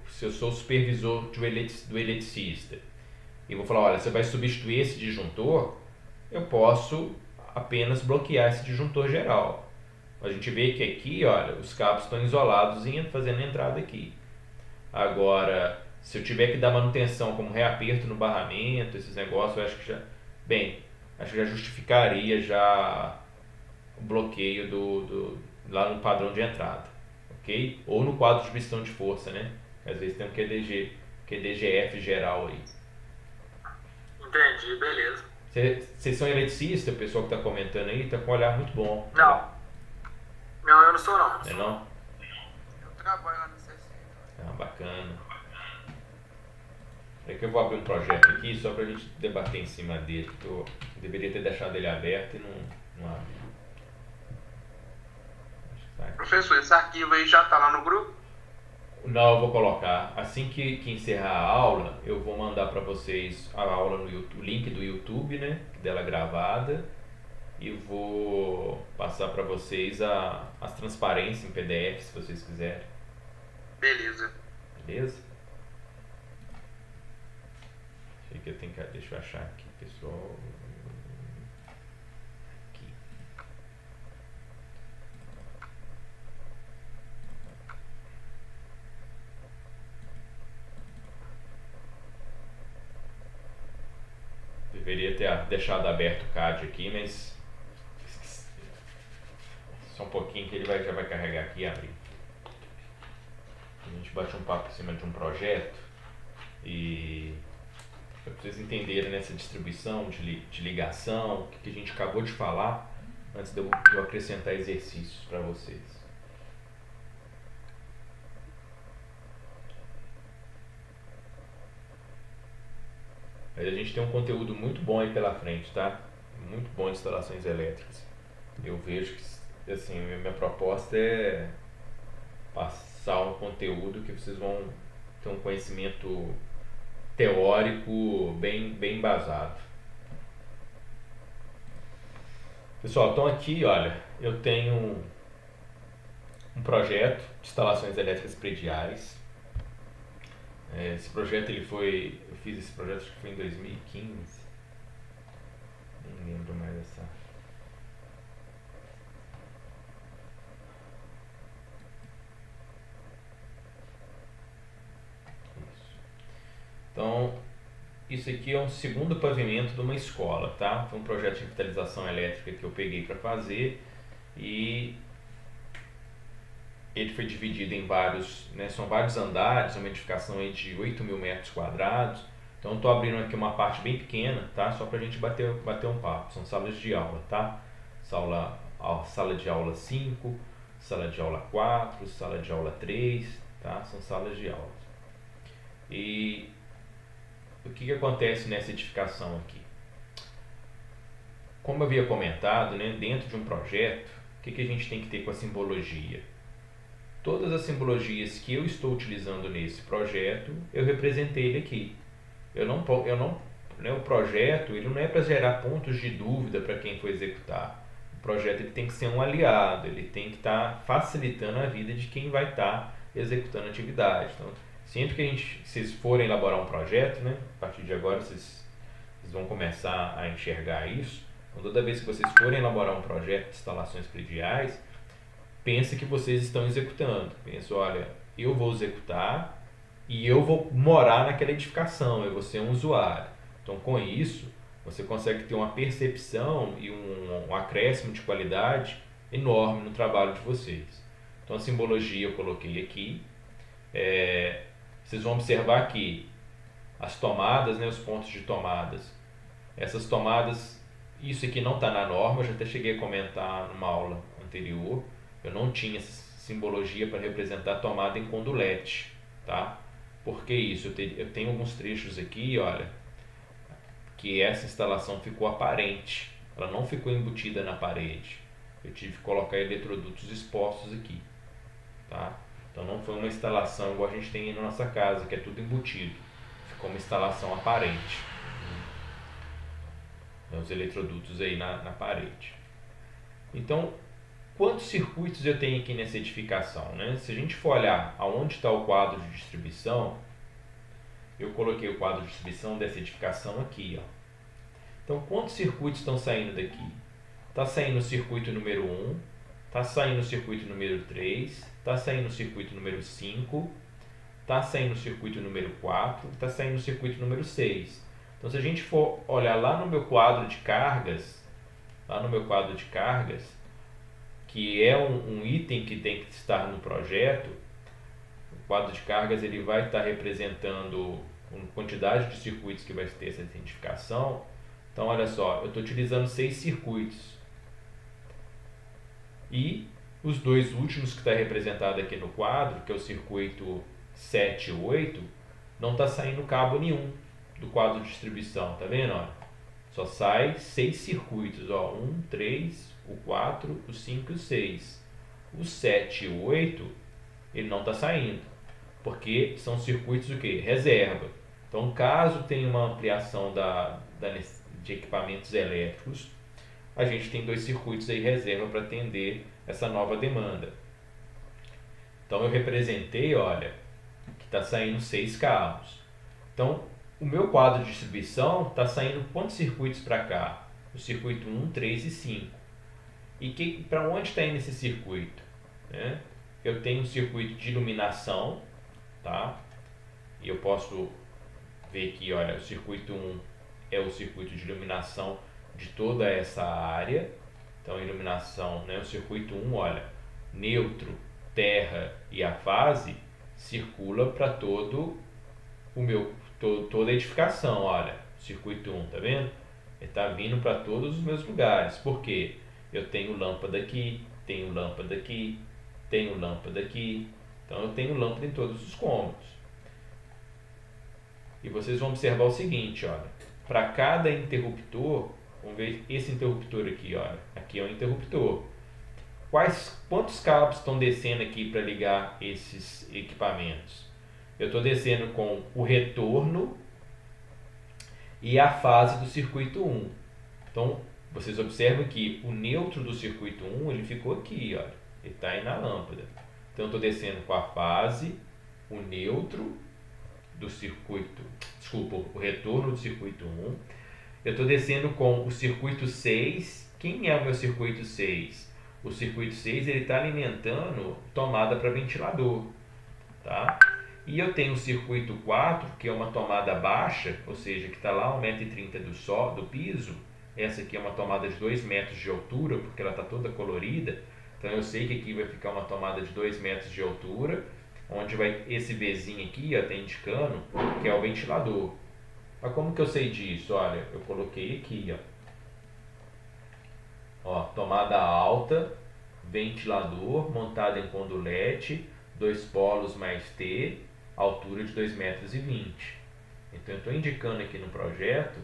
se eu sou o supervisor do eletricista e vou falar, olha, você vai substituir esse disjuntor, eu posso apenas bloquear esse disjuntor geral. A gente vê que aqui, olha, os cabos estão isolados fazendo a entrada aqui. Agora, se eu tiver que dar manutenção como reaperto no barramento, esses negócios, eu acho que já justificaria já o bloqueio lá no padrão de entrada, ok? Ou no quadro de missão de força, né? Às vezes tem um QDGF geral aí. Entendi, beleza. Vocês são eletricistas, o pessoal que está comentando aí, está com um olhar muito bom. Não, eu não sou não. Não? Eu trabalho lá no CC. Bacana. É que eu vou abrir um projeto aqui só para a gente debater em cima dele, porque eu deveria ter deixado ele aberto e não abri. Professor, esse arquivo aí já está lá no grupo? Não, eu vou colocar. Assim que encerrar a aula, eu vou mandar para vocês a aula no YouTube, o link do YouTube, né, dela gravada, e vou passar para vocês as transparências em PDF, se vocês quiserem. Beleza. Beleza? Deixa eu achar aqui, pessoal. Aqui. Deveria ter deixado aberto o CAD aqui, mas só um pouquinho que ele já vai carregar aqui e abrir. A gente bate um papo em cima de um projeto e para vocês entenderem nessa distribuição de ligação, o que a gente acabou de falar, antes de eu acrescentar exercícios para vocês. Mas a gente tem um conteúdo muito bom aí pela frente, tá? Muito bom de instalações elétricas. Eu vejo que, assim, minha proposta é passar um conteúdo que vocês vão ter um conhecimento teórico bem embasado. Pessoal, então aqui, olha, eu tenho um projeto de instalações elétricas prediais. Esse projeto eu fiz esse projeto acho que foi em 2015. Nem lembro mais essa. Então, isso aqui é um segundo pavimento de uma escola, tá? Foi um projeto de revitalização elétrica que eu peguei para fazer e ele foi dividido em vários, né? São vários andares, uma edificação aí de 8.000 metros quadrados. Então, estou abrindo aqui uma parte bem pequena, tá? Só para a gente bater um papo. São salas de aula, tá? Sala de aula 5, sala de aula 4, sala de aula 3, tá? São salas de aula. E o que acontece nessa edificação aqui? Como eu havia comentado, né, dentro de um projeto, o que a gente tem que ter com a simbologia? Todas as simbologias que eu estou utilizando nesse projeto, eu representei ele aqui. O projeto ele não é para gerar pontos de dúvida para quem for executar. O projeto ele tem que ser um aliado, ele tem que estar facilitando a vida de quem vai estar executando a atividade. Então, sempre que vocês forem elaborar um projeto, né, a partir de agora vocês vão começar a enxergar isso. Então, toda vez que vocês forem elaborar um projeto de instalações prediais, pense que vocês estão executando. Pense, olha, eu vou executar e eu vou morar naquela edificação, eu vou ser um usuário. Então, com isso, você consegue ter uma percepção e um acréscimo de qualidade enorme no trabalho de vocês. Então, a simbologia eu coloquei aqui. Vocês vão observar aqui as tomadas, né, os pontos de tomadas. Essas tomadas, isso aqui não está na norma, eu já até cheguei a comentar numa aula anterior. Eu não tinha essa simbologia para representar a tomada em condulete, tá? Por que isso? Eu tenho alguns trechos aqui, olha, que essa instalação ficou aparente, ela não ficou embutida na parede. Eu tive que colocar eletrodutos expostos aqui, tá? Então não foi uma instalação igual a gente tem aí na nossa casa, que é tudo embutido. Ficou uma instalação aparente. Os eletrodutos aí na parede. Então, quantos circuitos eu tenho aqui nessa edificação, né? Se a gente for olhar aonde está o quadro de distribuição, eu coloquei o quadro de distribuição dessa edificação aqui, ó. Então, quantos circuitos estão saindo daqui? Está saindo o circuito número 1, está saindo o circuito número 3, está saindo o circuito número 5, está saindo o circuito número 4, está saindo o circuito número 6. Então, se a gente for olhar lá no meu quadro de cargas, que é um item que tem que estar no projeto, o quadro de cargas ele vai estar representando a quantidade de circuitos que vai ter essa identificação. Então, olha só, eu estou utilizando 6 circuitos. E os dois últimos que está representado aqui no quadro, que é o circuito 7 e 8, não está saindo cabo nenhum do quadro de distribuição, tá vendo? Olha, só sai 6 circuitos, ó, 1, 3, o 4, o 5 e o 6. O 7 e o 8, ele não está saindo, porque são circuitos o quê? Reserva. Então, caso tenha uma ampliação de equipamentos elétricos, a gente tem 2 circuitos aí reserva para atender essa nova demanda. Então eu representei, olha, que está saindo 6 cabos. Então o meu quadro de distribuição está saindo quantos circuitos para cá? O circuito 1, 3 e 5. E para onde está indo esse circuito? Né? Eu tenho um circuito de iluminação, tá? E eu posso ver que, olha, o circuito 1 é o circuito de iluminação de toda essa área. Então, iluminação, né? O circuito 1, olha, neutro, terra e a fase circula para todo o meu, toda a edificação, olha, circuito 1, tá vendo? Ele está vindo para todos os meus lugares. Por quê? Eu tenho lâmpada aqui, tenho lâmpada aqui, tenho lâmpada aqui. Então, eu tenho lâmpada em todos os cômodos. E vocês vão observar o seguinte, olha, para cada interruptor, vamos ver esse interruptor aqui, olha, aqui é um interruptor. Quantos cabos estão descendo aqui para ligar esses equipamentos? Eu estou descendo com o retorno e a fase do circuito 1. Então, vocês observam que o neutro do circuito 1, ele ficou aqui, olha, ele está aí na lâmpada. Então, eu estou descendo com a fase, o neutro do circuito, desculpa, o retorno do circuito 1. Eu estou descendo com o circuito 6. Quem é o meu circuito 6? O circuito 6 ele está alimentando tomada para ventilador, tá? E eu tenho o circuito 4, que é uma tomada baixa, ou seja, que está lá a 1,30 m do piso. Essa aqui é uma tomada de 2 metros de altura, porque ela está toda colorida. Então eu sei que aqui vai ficar uma tomada de 2 metros de altura, onde vai esse Vzinho aqui, ó, tá indicando que é o ventilador. Mas como que eu sei disso? Olha, eu coloquei aqui, ó, tomada alta, ventilador, montado em condulete, 2 polos mais T, altura de 2,20 metros. Então eu estou indicando aqui no projeto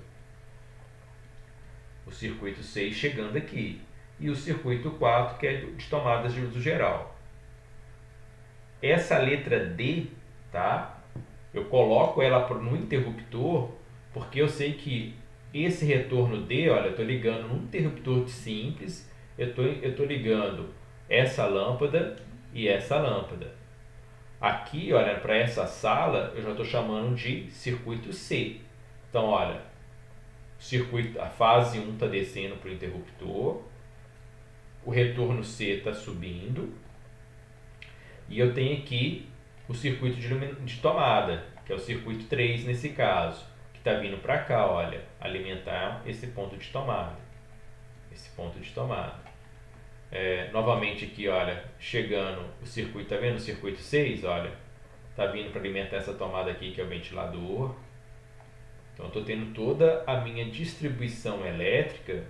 o circuito 6 chegando aqui e o circuito 4 que é de tomadas de uso geral. Essa letra D, tá? Eu coloco ela no interruptor porque eu sei que esse retorno D, olha, eu estou ligando num interruptor simples, eu estou ligando essa lâmpada e essa lâmpada. Aqui, olha, para essa sala, eu já estou chamando de circuito C. Então, olha, a fase 1 está descendo para o interruptor, o retorno C está subindo, e eu tenho aqui o circuito de tomada, que é o circuito 3 nesse caso, que está vindo para cá, olha, alimentar esse ponto de tomada. Esse ponto de tomada. Novamente aqui, olha, chegando o circuito, tá vendo o circuito 6, olha, tá vindo para alimentar essa tomada aqui que é o ventilador. Então eu estou tendo toda a minha distribuição elétrica,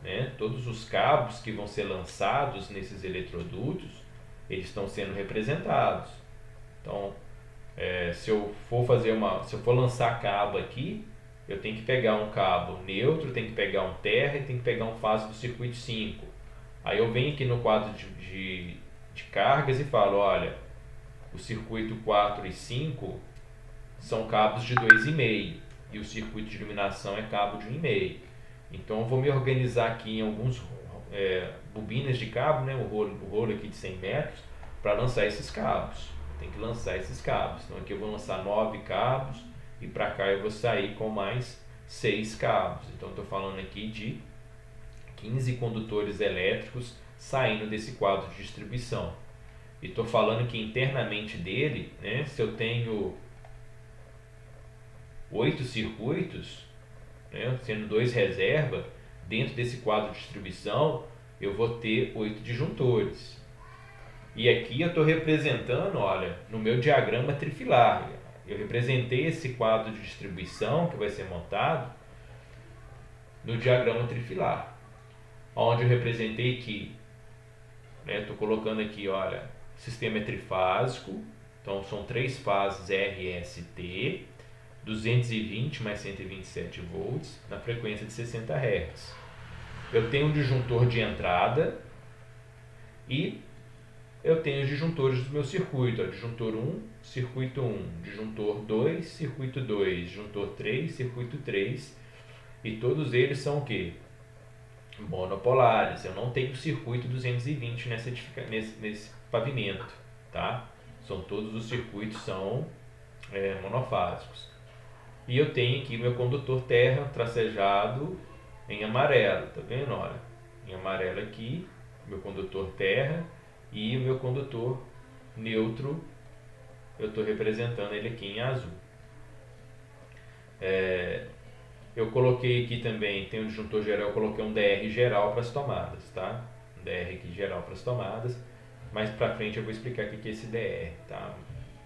né, todos os cabos que vão ser lançados nesses eletrodutos, eles estão sendo representados. Então, se eu for lançar cabo aqui, eu tenho que pegar um cabo neutro, tenho que pegar um terra e tenho que pegar um fase do circuito 5. Aí eu venho aqui no quadro de cargas e falo, olha, o circuito 4 e 5 são cabos de 2,5 e o circuito de iluminação é cabo de 1,5. Então eu vou me organizar aqui em alguns bobinas de cabo, né, o rolo aqui de 100 metros, para lançar esses cabos. Tem que lançar esses cabos. Então aqui eu vou lançar 9 cabos e para cá eu vou sair com mais 6 cabos. Então estou falando aqui de 15 condutores elétricos saindo desse quadro de distribuição. E estou falando que internamente dele, né, se eu tenho 8 circuitos, né, sendo 2 reserva, dentro desse quadro de distribuição eu vou ter 8 disjuntores. E aqui eu estou representando, olha, no meu diagrama trifilar, eu representei esse quadro de distribuição que vai ser montado no diagrama trifilar, onde eu representei que, estou colocando aqui, olha, o sistema é trifásico, então são 3 fases RST, 220 mais 127 volts, na frequência de 60 Hz. Eu tenho um disjuntor de entrada e eu tenho os disjuntores do meu circuito, disjuntor 1, circuito 1, disjuntor 2, circuito 2, disjuntor 3, circuito 3, e todos eles são o quê? Monopolares. Eu não tenho circuito 220 nesse pavimento, tá? Todos os circuitos são monofásicos. E eu tenho aqui meu condutor terra tracejado em amarelo, tá vendo? Olha, em amarelo aqui, meu condutor terra, e o meu condutor neutro, eu estou representando ele aqui em azul. Eu coloquei aqui também, tem um disjuntor geral, eu coloquei um DR geral para as tomadas, tá? Um DR aqui geral para as tomadas. Mais para frente eu vou explicar o que é esse DR, tá?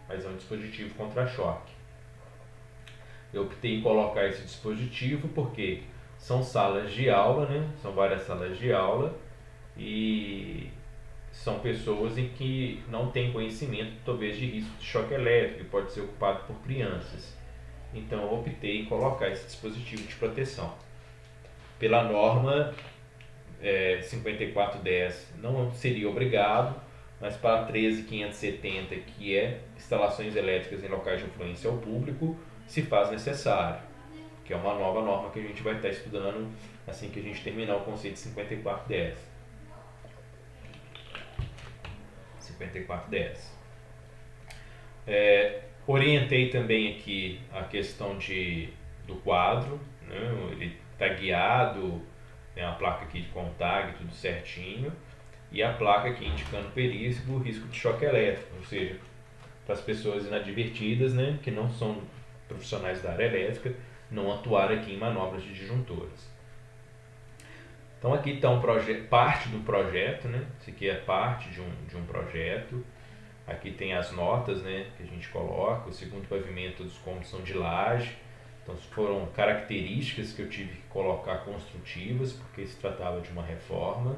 Mas é um dispositivo contra-choque. Eu optei em colocar esse dispositivo porque são salas de aula, né? São várias salas de aula e são pessoas em que não têm conhecimento, talvez, de risco de choque elétrico, que pode ser ocupado por crianças. Então eu optei em colocar esse dispositivo de proteção. Pela norma 5410 não seria obrigado, mas para 13570, que é instalações elétricas em locais de influência ao público, se faz necessário, que é uma nova norma que a gente vai estar estudando assim que a gente terminar o conceito de 5410. 5410. Orientei também aqui a questão do quadro, né? Ele está guiado, tem uma placa aqui com tag, tudo certinho, e a placa aqui indicando período, risco de choque elétrico, ou seja, para as pessoas inadvertidas, né, que não são profissionais da área elétrica, não atuar aqui em manobras de disjuntores. Então aqui está parte do projeto, né? Isso aqui é parte de um projeto. Aqui tem as notas, né, que a gente coloca. O segundo pavimento dos cômodos são de laje. Então foram características que eu tive que colocar construtivas, porque se tratava de uma reforma.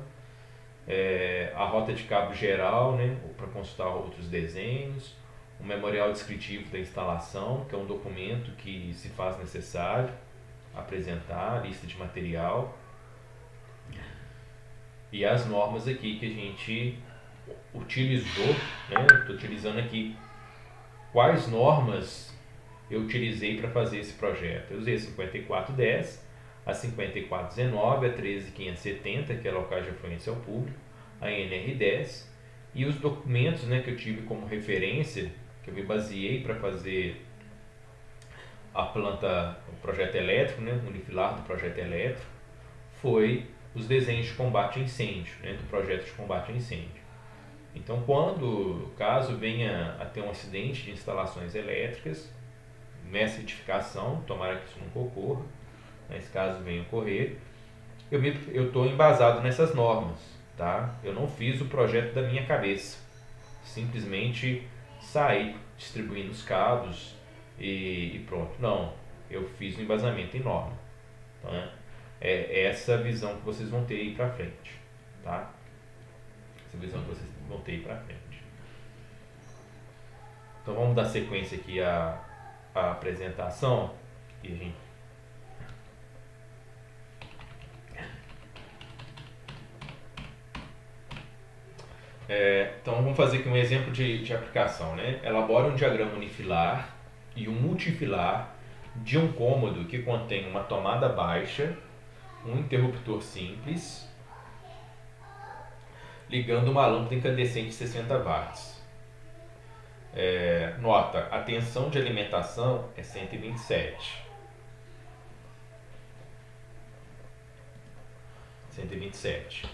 A rota de cabo geral, né, para consultar outros desenhos. O memorial descritivo da instalação, que é um documento que se faz necessário apresentar, a lista de material. E as normas aqui que a gente utilizou, né? Estou utilizando aqui quais normas eu utilizei para fazer esse projeto. Eu usei a 5410, a 5419, a 13570, que é locais de influência ao público, a NR10 e os documentos, né, que eu tive como referência, que eu me baseei para fazer a planta, o projeto elétrico, né, o unifilar do projeto elétrico, foi os desenhos de combate a incêndio, né, do projeto de combate a incêndio. Então, caso venha a ter um acidente de instalações elétricas, nessa edificação, tomara que isso nunca ocorra, mas caso venha ocorrer, eu estou embasado nessas normas, tá? Eu não fiz o projeto da minha cabeça, simplesmente saí distribuindo os cabos e pronto. Não, eu fiz um embasamento em norma. Então, é essa visão que vocês vão ter aí para frente, tá? Essa visão que vocês vão ter aí para frente. Então vamos dar sequência aqui à apresentação e a gente então vamos fazer aqui um exemplo de aplicação, né? Elabora um diagrama unifilar e um multifilar de um cômodo que contém uma tomada baixa, um interruptor simples, ligando uma lâmpada incandescente de 60 watts. Nota, a tensão de alimentação é 127. 127.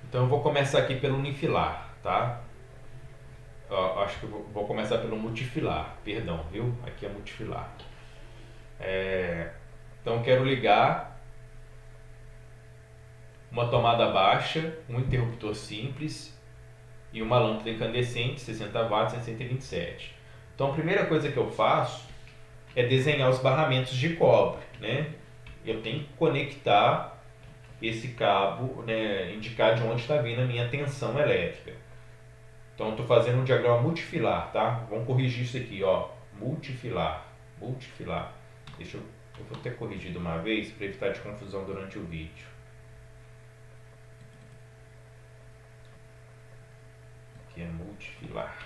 Então eu vou começar aqui pelo unifilar, tá? Acho que eu vou começar pelo multifilar, perdão, viu? Aqui é multifilar. Então eu quero ligar uma tomada baixa, um interruptor simples e uma lâmpada incandescente, 60 watts em 127. Então a primeira coisa que eu faço é desenhar os barramentos de cobre, né? Eu tenho que conectar esse cabo, né, indicar de onde está vindo a minha tensão elétrica. Então estou fazendo um diagrama multifilar, tá? Vamos corrigir isso aqui, ó, multifilar. Eu vou ter corrigido uma vez para evitar de confusão durante o vídeo. Aqui é multifilar.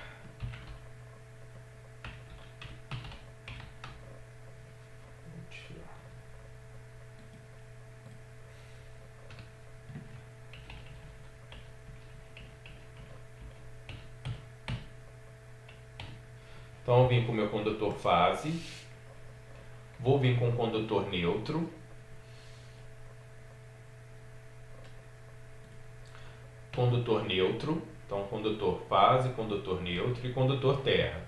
Então eu vim com o meu condutor fase, vou vir com o condutor neutro, então condutor fase, condutor neutro e condutor terra.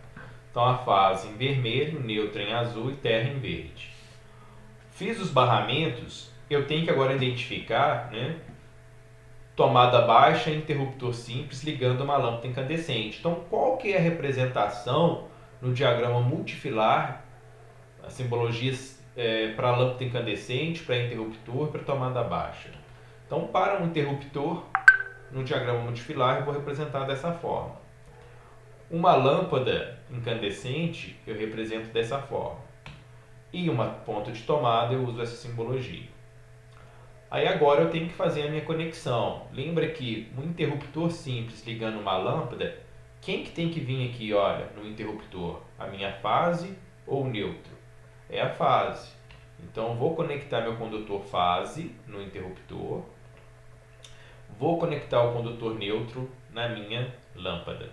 Então a fase em vermelho, neutro em azul e terra em verde. Fiz os barramentos, eu tenho que agora identificar, né, tomada baixa e interruptor simples ligando uma lâmpada incandescente. Então qual que é a representação no diagrama multifilar, as simbologias para lâmpada incandescente, para interruptor e para tomada baixa? Então para um interruptor, no diagrama multifilar eu vou representar dessa forma. Uma lâmpada incandescente eu represento dessa forma. E uma ponta de tomada eu uso essa simbologia. Aí agora eu tenho que fazer a minha conexão. Lembra que um interruptor simples ligando uma lâmpada, quem que tem que vir aqui, olha, no interruptor? A minha fase ou o neutro? É a fase. Então eu vou conectar meu condutor fase no interruptor. Vou conectar o condutor neutro na minha lâmpada.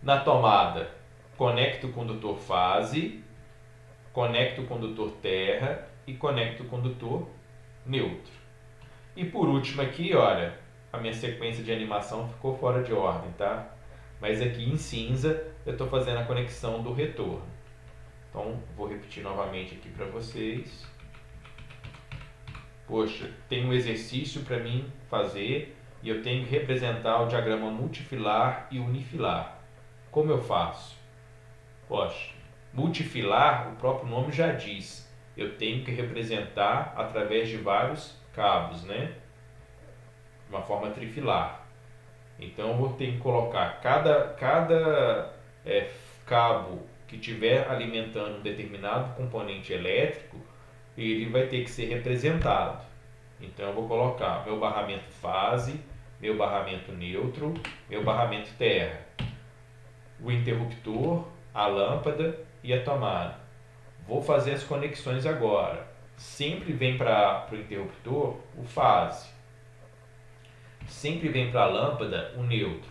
Na tomada, conecto o condutor fase, conecto o condutor terra e conecto o condutor neutro. E por último aqui, olha, a minha sequência de animação ficou fora de ordem, tá? Mas aqui em cinza eu estou fazendo a conexão do retorno. Então vou repetir novamente aqui para vocês. Poxa, tem um exercício para mim fazer e eu tenho que representar o diagrama multifilar e unifilar. Como eu faço? Poxa, multifilar, o próprio nome já diz. Eu tenho que representar através de vários cabos, né? De uma forma trifilar. Então eu vou ter que colocar cada cabo que estiver alimentando um determinado componente elétrico, ele vai ter que ser representado. Então eu vou colocar meu barramento fase, meu barramento neutro, meu barramento terra, o interruptor, a lâmpada e a tomada. Vou fazer as conexões agora. Sempre vem para o interruptor o fase. Sempre vem para a lâmpada o neutro.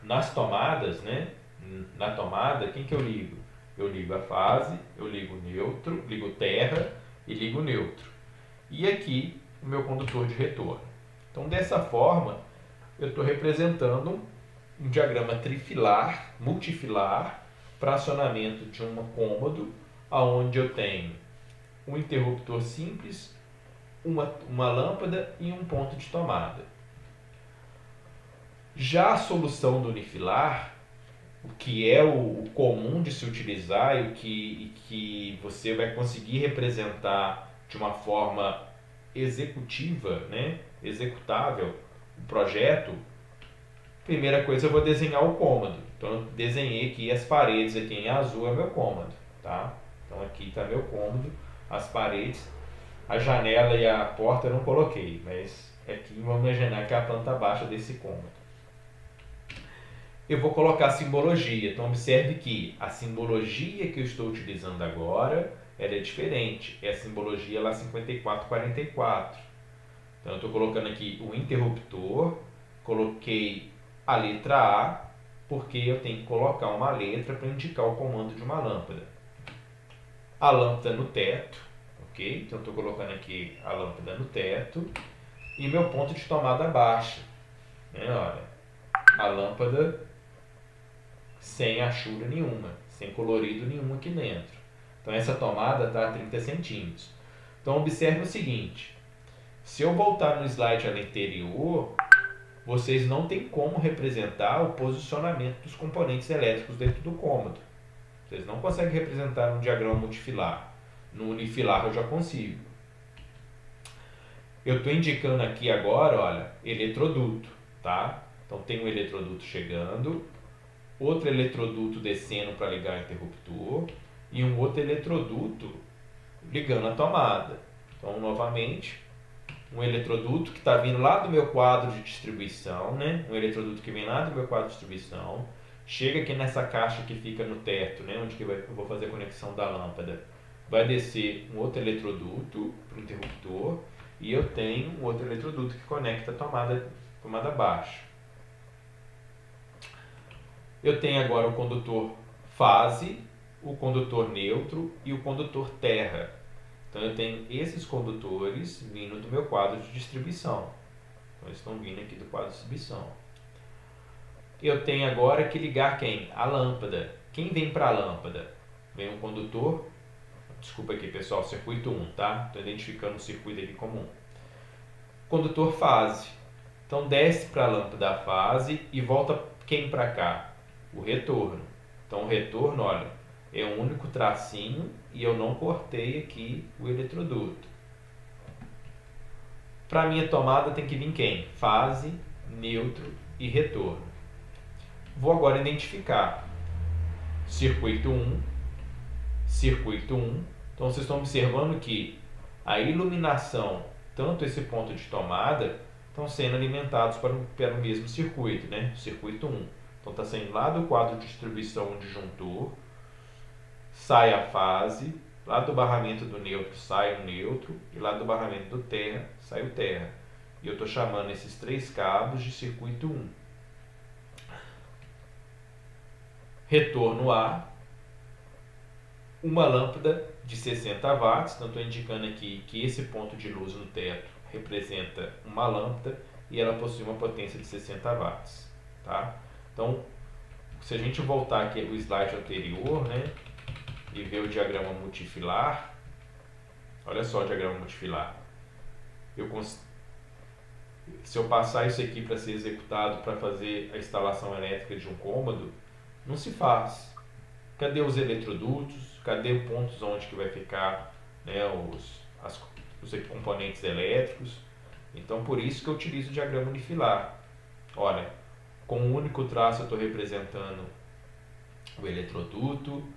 Nas tomadas, né? Na tomada, quem que eu ligo? Eu ligo a fase, eu ligo o neutro, ligo terra e ligo o neutro. E aqui o meu condutor de retorno. Então dessa forma eu estou representando um diagrama trifilar, multifilar, para acionamento de um cômodo, onde eu tenho um interruptor simples, uma lâmpada e um ponto de tomada. Já a solução do unifilar, o que é o comum de se utilizar e o que você vai conseguir representar de uma forma executiva, né? Executável, o projeto, primeira coisa eu vou desenhar o cômodo. Então eu desenhei aqui as paredes, aqui em azul é meu cômodo, tá? Então aqui está meu cômodo, as paredes, a janela e a porta eu não coloquei, mas aqui vamos imaginar que é a planta baixa desse cômodo. Eu vou colocar a simbologia, então observe que a simbologia que eu estou utilizando agora, ela é diferente, é a simbologia lá 5444. Então eu estou colocando aqui o interruptor, coloquei a letra A, porque eu tenho que colocar uma letra para indicar o comando de uma lâmpada. A lâmpada no teto, ok? Então estou colocando aqui a lâmpada no teto e meu ponto de tomada baixa. Olha, a lâmpada sem achura nenhuma, sem colorido nenhum aqui dentro. Então essa tomada está a 30 centímetros. Então observe o seguinte, se eu voltar no slide anterior, vocês não têm como representar o posicionamento dos componentes elétricos dentro do cômodo. Vocês não conseguem representar no diagrama multifilar. No unifilar eu já consigo. Eu estou indicando aqui agora, olha, eletroduto, tá? Então tem um eletroduto chegando, outro eletroduto descendo para ligar o interruptor e um outro eletroduto ligando a tomada. Então, novamente, um eletroduto que está vindo lá do meu quadro de distribuição, né? Um eletroduto que vem lá do meu quadro de distribuição, chega aqui nessa caixa que fica no teto, né? Onde que eu vou fazer a conexão da lâmpada. Vai descer um outro eletroduto para o interruptor e eu tenho um outro eletroduto que conecta a tomada baixa. Eu tenho agora o condutor fase, o condutor neutro e o condutor terra. Então eu tenho esses condutores vindo do meu quadro de distribuição. Então eles estão vindo aqui do quadro de distribuição. Eu tenho agora que ligar quem? A lâmpada. Quem vem para a lâmpada? Vem um condutor, desculpa aqui pessoal, circuito 1, tá? Estou identificando o circuito aqui como 1. Condutor fase. Então desce para a lâmpada a fase e volta quem para cá? O retorno. Então o retorno, olha, é um único tracinho e eu não cortei aqui o eletroduto. Para minha tomada tem que vir quem? Fase, neutro e retorno. Vou agora identificar circuito 1, circuito 1. Então vocês estão observando que a iluminação, tanto esse ponto de tomada, estão sendo alimentados pelo mesmo circuito, né? Circuito 1. Então está saindo lá do quadro de distribuição um disjuntor, sai a fase, lá do barramento do neutro sai o neutro e lá do barramento do terra sai o terra. E eu estou chamando esses 3 cabos de circuito 1. Retorno A, uma lâmpada de 60 watts, então estou indicando aqui que esse ponto de luz no teto representa uma lâmpada e ela possui uma potência de 60 watts. Tá? Então, se a gente voltar aqui o slide anterior, né, e ver o diagrama multifilar, olha só o diagrama multifilar. Se eu passar isso aqui para ser executado para fazer a instalação elétrica de um cômodo, não se faz. Cadê os eletrodutos? Cadê os pontos onde que vai ficar, né, os componentes elétricos? Então, por isso que eu utilizo o diagrama unifilar. Olha, com um único traço eu estou representando o eletroduto,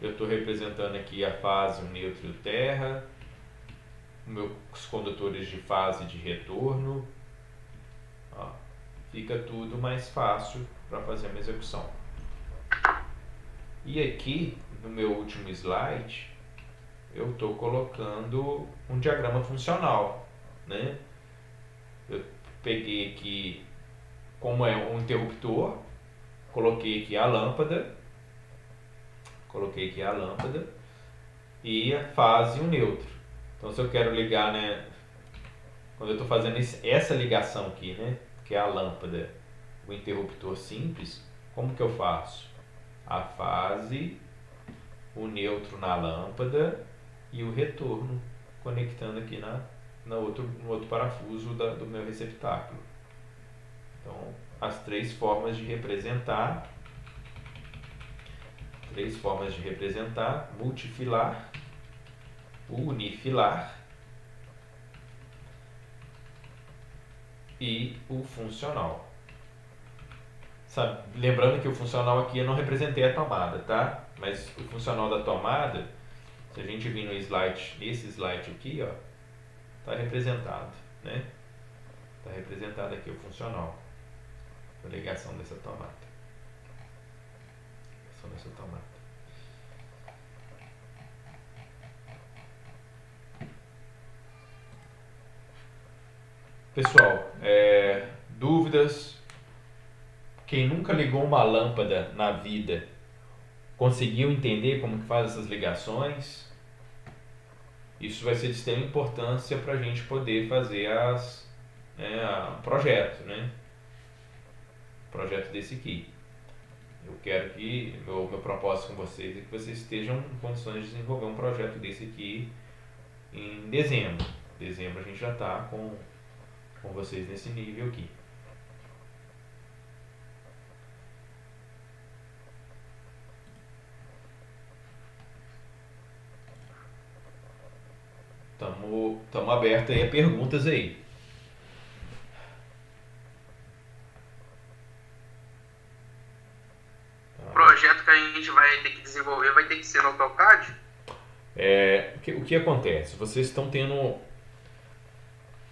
eu estou representando aqui a fase, o neutro e o terra, meus condutores de fase e de retorno. Ó, fica tudo mais fácil para fazer a minha execução. E aqui, no meu último slide, eu estou colocando um diagrama funcional, né? Eu peguei aqui, como é um interruptor, coloquei aqui a lâmpada, e a fase e o neutro. Então, se eu quero ligar, né, quando eu estou fazendo essa ligação aqui, né, que é a lâmpada, o interruptor simples, como que eu faço? A fase, o neutro na lâmpada e o retorno conectando aqui no outro parafuso do meu receptáculo. Então, as 3 formas de representar, multifilar, unifilar e o funcional. Sabe, lembrando que o funcional aqui eu não representei a tomada, tá? Mas o funcional da tomada, se a gente vir no slide, nesse slide aqui, ó, tá representado, né? Tá representado aqui o funcional, a ligação dessa tomada. Pessoal, dúvidas? Quem nunca ligou uma lâmpada na vida, conseguiu entender como que faz essas ligações? Isso vai ser de extrema importância para a gente poder fazer um projeto, né? Projeto desse aqui. Eu quero que, meu propósito com vocês é que vocês estejam em condições de desenvolver um projeto desse aqui em dezembro. Em dezembro a gente já está com vocês nesse nível aqui. Estamos abertos aí a perguntas aí. O projeto que a gente vai ter que desenvolver vai ter que ser no AutoCAD? O que acontece? Vocês estão tendo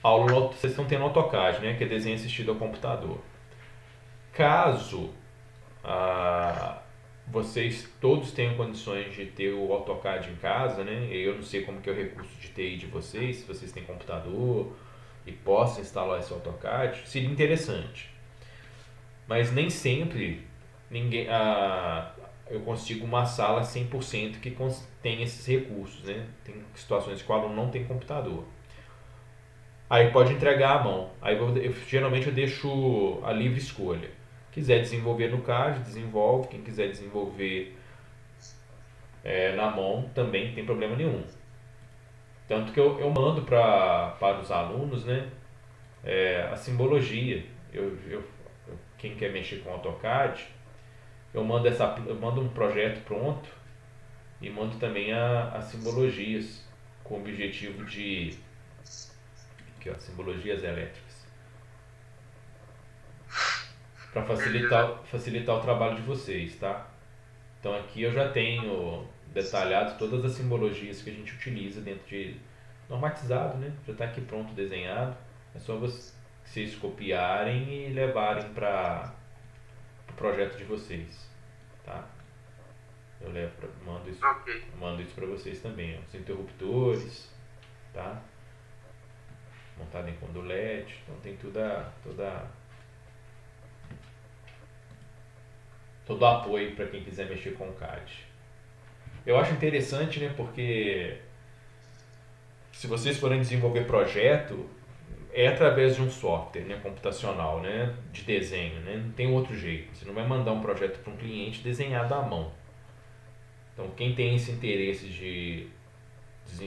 aula, vocês estão tendo AutoCAD, né, que é desenho assistido ao computador. Caso vocês todos tenham condições de ter o AutoCAD em casa, né? Eu não sei como que é o recurso de TI de vocês, se vocês têm computador e possam instalar esse AutoCAD, seria interessante. Mas nem sempre eu consigo uma sala 100% que tem esses recursos, né? Tem situações que o aluno não tem computador. Aí pode entregar à mão. Aí geralmente eu deixo a livre escolha. Quiser desenvolver no CAD, desenvolve. Quem quiser desenvolver na mão também não tem problema nenhum. Tanto que eu mando para os alunos, né, a simbologia. Quem quer mexer com AutoCAD, eu mando um projeto pronto e mando também as simbologias com o objetivo de aqui, ó, simbologias elétricas, para facilitar o trabalho de vocês, tá? Então aqui eu já tenho detalhado todas as simbologias que a gente utiliza dentro de normatizado, né? Já está aqui pronto desenhado. É só vocês copiarem e levarem para o projeto de vocês, tá? Eu mando isso para vocês também, ó. Os interruptores, tá? Montado em condolete, então tem todo o apoio para quem quiser mexer com o CAD. Eu acho interessante, né, porque se vocês forem desenvolver projeto, é através de um software, né, computacional, né, de desenho, né, não tem outro jeito. Você não vai mandar um projeto para um cliente desenhado à mão. Então, quem tem esse interesse de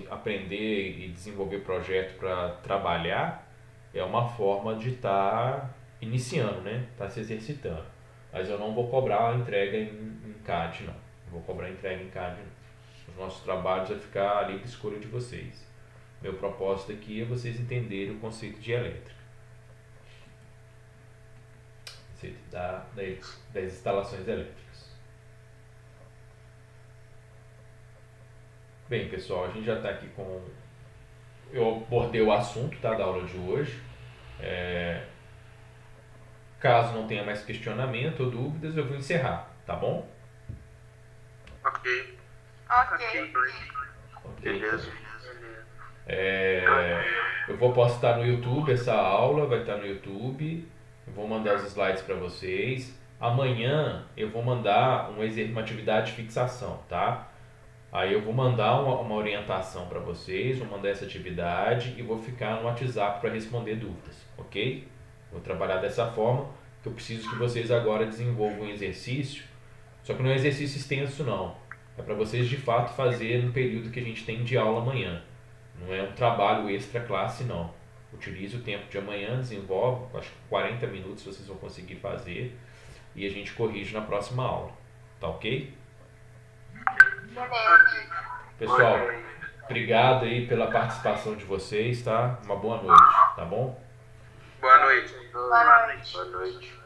aprender e desenvolver projeto para trabalhar, é uma forma de estar iniciando, né, estar se exercitando. Mas eu não vou cobrar a entrega em CAD, não. Não vou cobrar a entrega em CAD, não. Os nossos trabalhos vai ficar ali livre escolha de vocês. Meu propósito aqui é vocês entenderem o conceito de elétrica. Conceito das instalações elétricas. Bem, pessoal, a gente já está aqui com... Eu abordei o assunto, tá, da aula de hoje. Caso não tenha mais questionamento ou dúvidas, eu vou encerrar, tá bom? Ok. Beleza. Eu vou postar no YouTube essa aula, vai estar no YouTube. Eu vou mandar os slides para vocês. Amanhã eu vou mandar uma atividade de fixação, tá? Aí eu vou mandar uma orientação para vocês, vou mandar essa atividade e vou ficar no WhatsApp para responder dúvidas, ok? Vou trabalhar dessa forma, que eu preciso que vocês agora desenvolvam um exercício, só que não é um exercício extenso não, é para vocês de fato fazer no período que a gente tem de aula amanhã, não é um trabalho extra classe não. Utilize o tempo de amanhã, desenvolve, acho que 40 minutos vocês vão conseguir fazer e a gente corrige na próxima aula, tá ok? Pessoal, obrigado aí pela participação de vocês, tá? Uma boa noite, tá bom? Boa noite. Boa noite.